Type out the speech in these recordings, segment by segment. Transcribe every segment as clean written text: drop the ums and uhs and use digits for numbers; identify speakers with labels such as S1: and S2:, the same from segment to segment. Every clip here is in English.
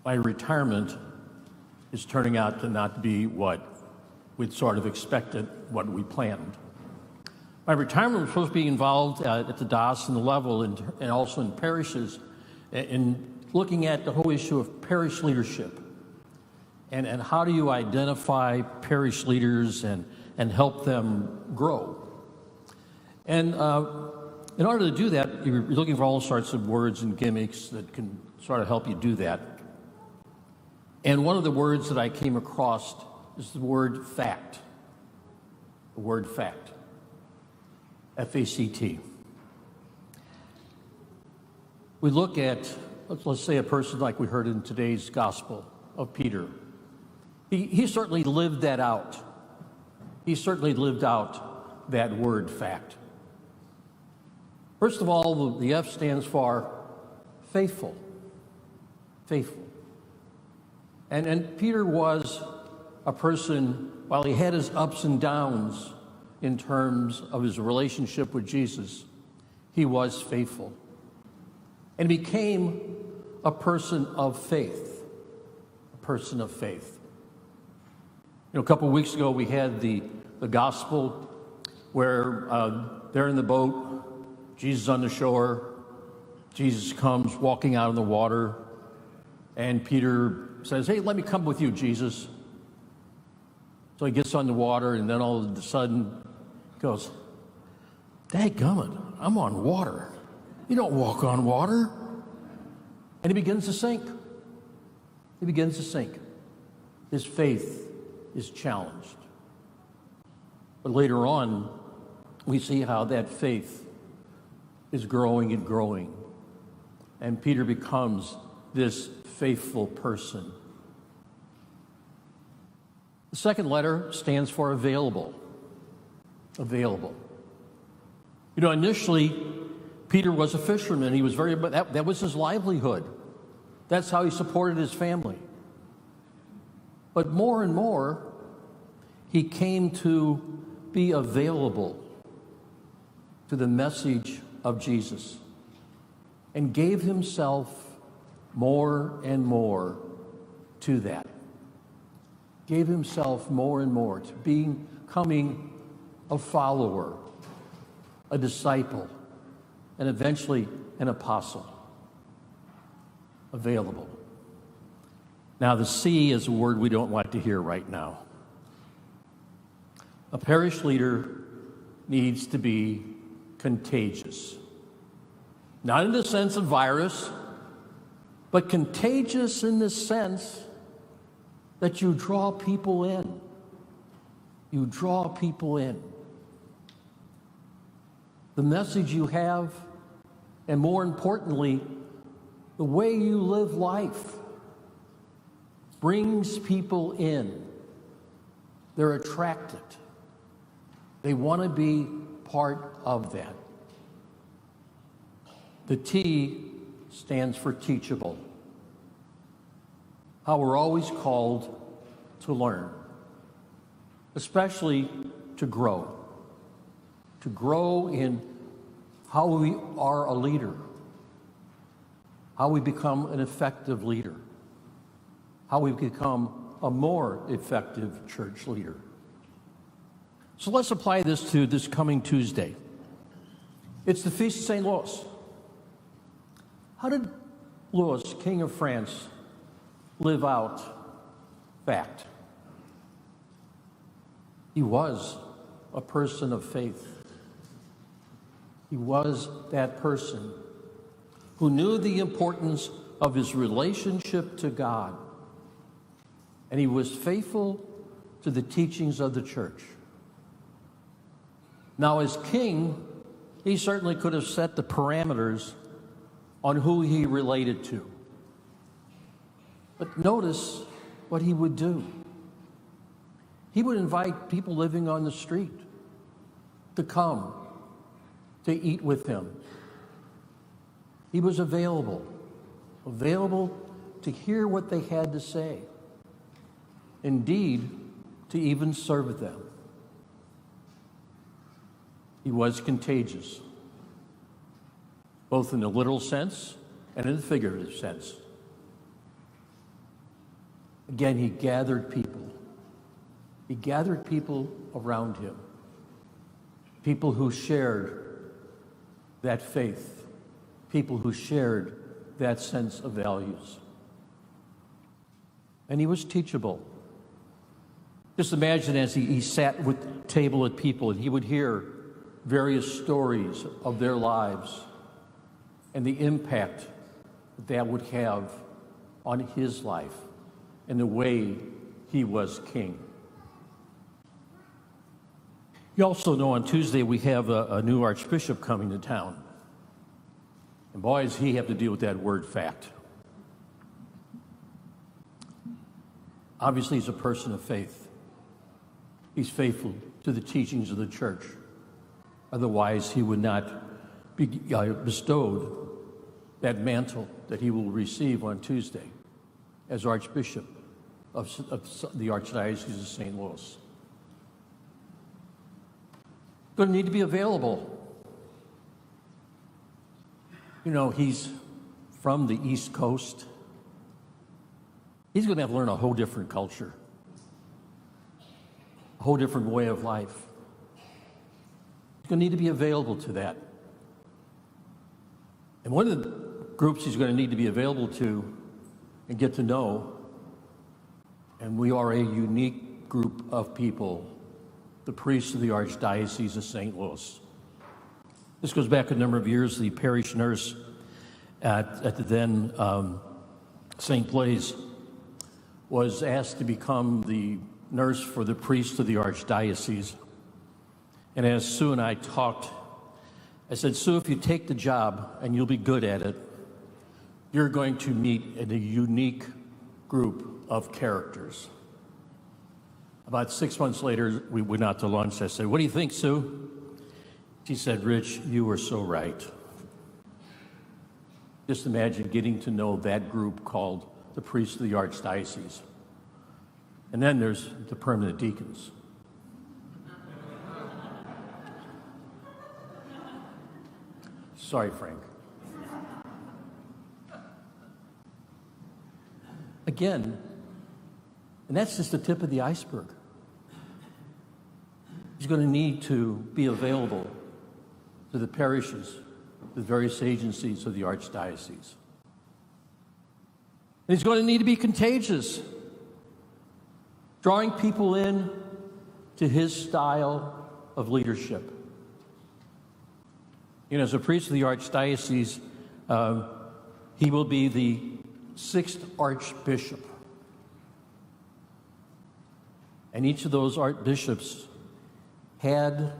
S1: my retirement is turning out to not be what we'd sort of expected, what we planned. My retirement was supposed to be involved at the diocesan level and also in parishes in looking at the whole issue of parish leadership and how do you identify parish leaders and help them grow. And in order to do that, you're looking for all sorts of words and gimmicks that can sort of help you do that. And one of the words that I came across is the word fact. The word fact. F.A.C.T. We look at, let's say, a person like we heard in today's gospel of Peter. He certainly lived that out. He certainly lived out that word fact. First of all, the F stands for faithful. Faithful. And Peter was a person, while he had his ups and downs in terms of his relationship with Jesus, he was faithful. And became a person of faith. A person of faith. You know, a couple of weeks ago, we had the gospel where they're in the boat, Jesus on the shore, Jesus comes walking out of the water, and Peter says, "Hey, let me come with you, Jesus." So he gets on the water, and then all of a sudden goes, "Dadgummit, I'm on water. You don't walk on water." And he begins to sink. He begins to sink. His faith is challenged. But later on, we see how that faith is growing and growing. And Peter becomes this faithful person. The second letter stands for available. Available. You know, initially, Peter was a fisherman. He was that was his livelihood. That's how he supported his family. But more and more, he came to be available to the message of Jesus and gave himself more and more to that. Gave himself more and more to becoming a follower, a disciple, and eventually an apostle. Available. Now, the C is a word we don't like to hear right now. A parish leader needs to be contagious. Not in the sense of virus, but contagious in the sense that you draw people in. You draw people in. The message you have, and more importantly, the way you live life, brings people in. They're attracted. They want to be part of that. The T stands for teachable. How we're always called to learn, especially to grow. To grow in how we are a leader, how we become an effective leader, how we become a more effective church leader. So let's apply this to this coming Tuesday. It's the Feast of St. Louis. How did Louis, King of France, live out fact? He was a person of faith. He was that person who knew the importance of his relationship to God, and he was faithful to the teachings of the church. Now, as king, he certainly could have set the parameters on who he related to. But notice what he would do. He would invite people living on the street to come to eat with him. He was available to hear what they had to say. Indeed, to even serve them. He was contagious, both in the literal sense and in the figurative sense. Again, he gathered people. He gathered people around him, people who shared that faith, people who shared that sense of values. And he was teachable. Just imagine as he sat with the table at people and he would hear various stories of their lives and the impact that would have on his life and the way he was king. You also know on Tuesday we have a new archbishop coming to town. And boy, does he have to deal with that word fact. Obviously, he's a person of faith. He's faithful to the teachings of the church. Otherwise, he would not be bestowed that mantle that he will receive on Tuesday as Archbishop of the Archdiocese of St. Louis. Going to need to be available. You know, he's from the East Coast. He's going to have to learn a whole different culture, a whole different way of life. He's going to need to be available to that. And one of the groups he's going to need to be available to and get to know, and we are a unique group of people, the priests of the Archdiocese of St. Louis. This goes back a number of years. The parish nurse at the then St. Blaise was asked to become the nurse for the priest of the Archdiocese. And as Sue and I talked, I said, Sue, if you take the job and you'll be good at it, you're going to meet a unique group of characters. About 6 months later, we went out to lunch. I said, what do you think, Sue? She said, Rich, you were so right. Just imagine getting to know that group called the priests of the Archdiocese. And then there's the permanent deacons. Sorry, Frank. Again, and that's just the tip of the iceberg. He's going to need to be available to the parishes, the various agencies of the Archdiocese. And he's going to need to be contagious, drawing people in to his style of leadership. You know, as a priest of the Archdiocese, he will be the 6th Archbishop. And each of those Archbishops had,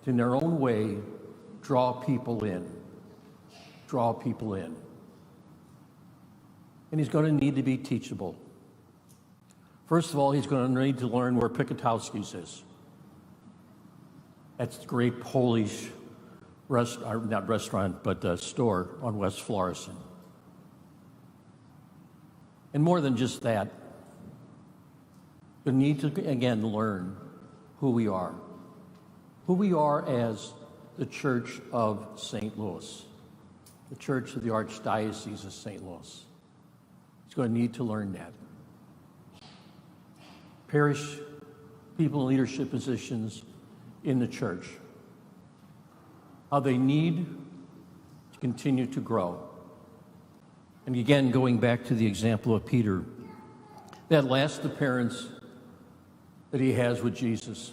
S1: in their own way, draw people in. Draw people in. And he's going to need to be teachable. First of all, he's going to need to learn where Piketowski's is. That's the great Polish store on West Florissant. And more than just that, we need to, again, learn who we are. Who we are as the Church of St. Louis, the Church of the Archdiocese of St. Louis. He's going to need to learn that. Parish people in leadership positions in the church, how they need to continue to grow. And again, going back to the example of Peter, that last appearance that he has with Jesus.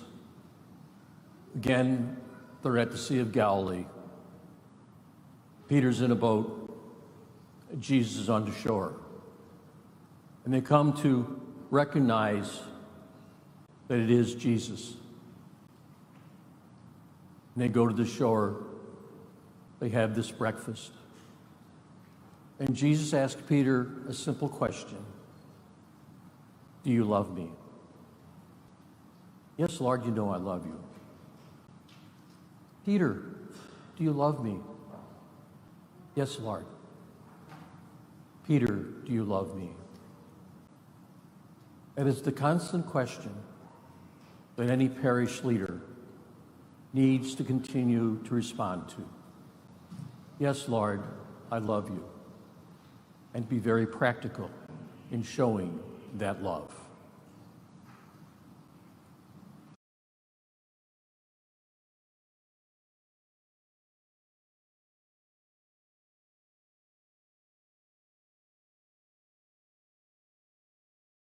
S1: Again, they're at the Sea of Galilee. Peter's in a boat. Jesus is on the shore. And they come to recognize that it is Jesus. And they go to the shore. They have this breakfast. And Jesus asked Peter a simple question. Do you love me? Yes, Lord, you know I love you. Peter, do you love me? Yes, Lord. Peter, do you love me? And it's the constant question that any parish leader needs to continue to respond to. Yes, Lord, I love you. And be very practical in showing that love.